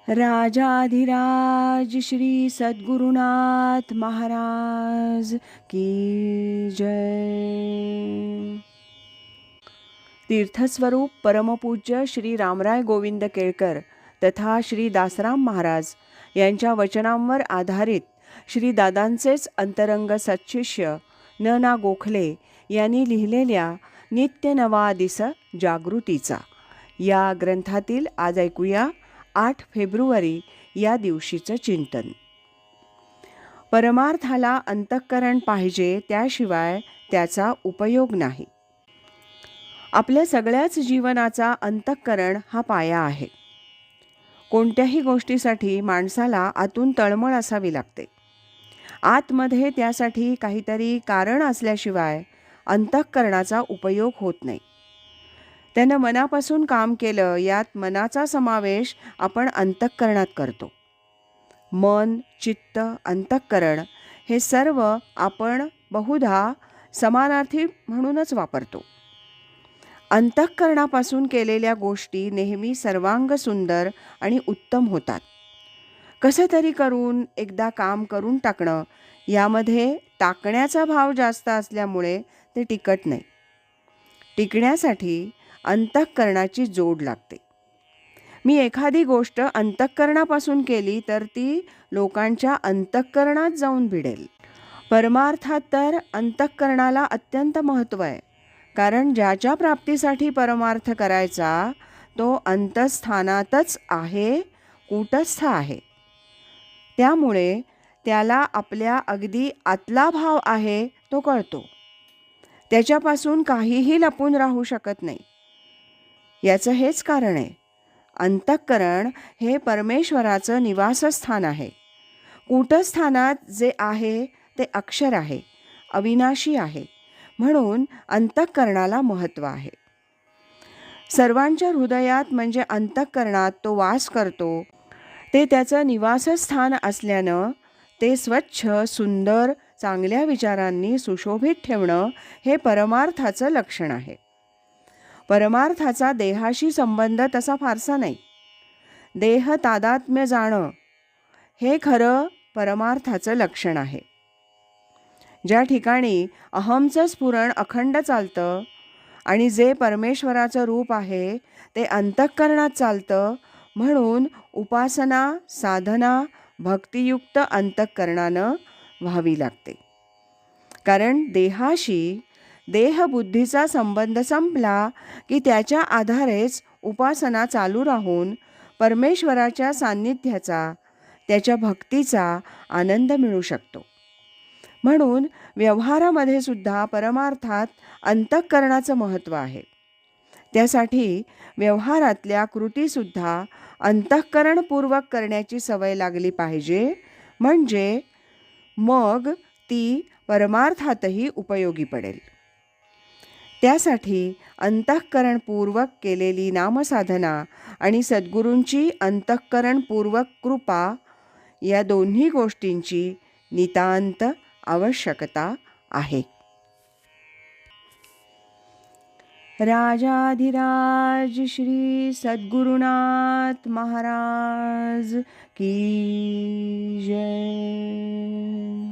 राजाधिराज श्री सद्गुरुनाथ महाराज की जय। तीर्थस्वरूप परमपूज्य श्री रामराय गोविंद केळकर तथा श्री दासराम महाराज यांच्या वचनांवर आधारित श्री दादांचेच अंतरंग सत्शिष्य न ना गोखले यांनी लिहिलेल्या नित्य नवा दिस जागृतीचा या ग्रंथातील आज ऐकूया 8 फेब्रुवारी या दिवशीचं चिंतन। परमार्थाला अंतःकरण पाहिजे, त्याशिवाय त्याचा उपयोग नाही। आपल्या सगळ्याच जीवनाचा अंतःकरण हा पाया आहे। कोणत्याही गोष्टीसाठी माणसाला आतून तळमळ असावी लागते। आतमध्ये त्यासाठी काहीतरी कारण असल्याशिवाय अंतःकरणाचा उपयोग होत नाही। त्यानं मनापासून काम केलं, यात मनाचा समावेश आपण अंतःकरणात करतो। मन, चित्त, अंतःकरण हे सर्व आपण बहुधा समानार्थी म्हणूनच वापरतो। अंतःकरणापासून केलेल्या गोष्टी नेहमी सर्वांग सुंदर आणि उत्तम होतात। कसं तरी करून एकदा काम करून टाकणं, यामध्ये टाकण्याचा भाव जास्त असल्यामुळे ते टिकत नाही। टिकण्यासाठी अंतःकरणाची जोड लागते। मी एखादी गोष्ट अंतःकरणापासून केली तर ती लोकांच्या अंतःकरणात जाऊन भिडेल। परमार्थात तर अंतःकरणाला अत्यंत महत्त्व आहे, कारण ज्याच्या प्राप्तीसाठी परमार्थ करायचा तो अंतःस्थानातच आहे, कूटस्थ आहे। त्यामुळे त्याला आपल्या अगदी आतला भाव आहे तो कळतो। त्याच्यापासून काहीही लपून राहू शकत नाही। याचं हेच कारण आहे, अंतःकरण हे परमेश्वराचं निवासस्थान आहे। कूटस्थानात जे आहे ते अक्षर आहे, अविनाशी आहे, म्हणून अंतःकरणाला महत्त्व आहे। सर्वांच्या हृदयात म्हणजे अंतःकरणात तो वास करतो। ते त्याचं निवासस्थान असल्यानं ते स्वच्छ, सुंदर, चांगल्या विचारांनी सुशोभित ठेवणं हे परमार्थाचं लक्षण आहे। परमार्थाचा देहाशी संबंध तसा फारसा नाही। देह तादात्म्य जाणं हे खरं परमार्थाचं लक्षण आहे। ज्या ठिकाणी अहमचं स्फुरण अखंड चालतं आणि जे परमेश्वराचं रूप आहे ते अंतःकरणात चालतं, म्हणून उपासना, साधना भक्तियुक्त अंतःकरणानं व्हावी लागते। कारण देहाशी देहबुद्धीचा संबंध संपला की त्याच्या आधारेच उपासना चालू राहून परमेश्वराच्या सान्निध्याचा, त्याच्या भक्तीचा आनंद मिळू शकतो। म्हणून व्यवहारामध्ये सुद्धा परमार्थात अंतःकरणाचं महत्त्व आहे। त्यासाठी व्यवहारातल्या कृतीसुद्धा अंतःकरणपूर्वक करण्याची सवय लागली पाहिजे, म्हणजे मग ती परमार्थातही उपयोगी पडेल। त्यासाठी अंतःकरणपूर्वक केलेली नामसाधना आणि सद्गुरूंची अंतःकरणपूर्वक कृपा या दोन्ही गोष्टींची नितांत आवश्यकता आहे। राजाधिराज श्री सद्गुरुनाथ महाराज की जय।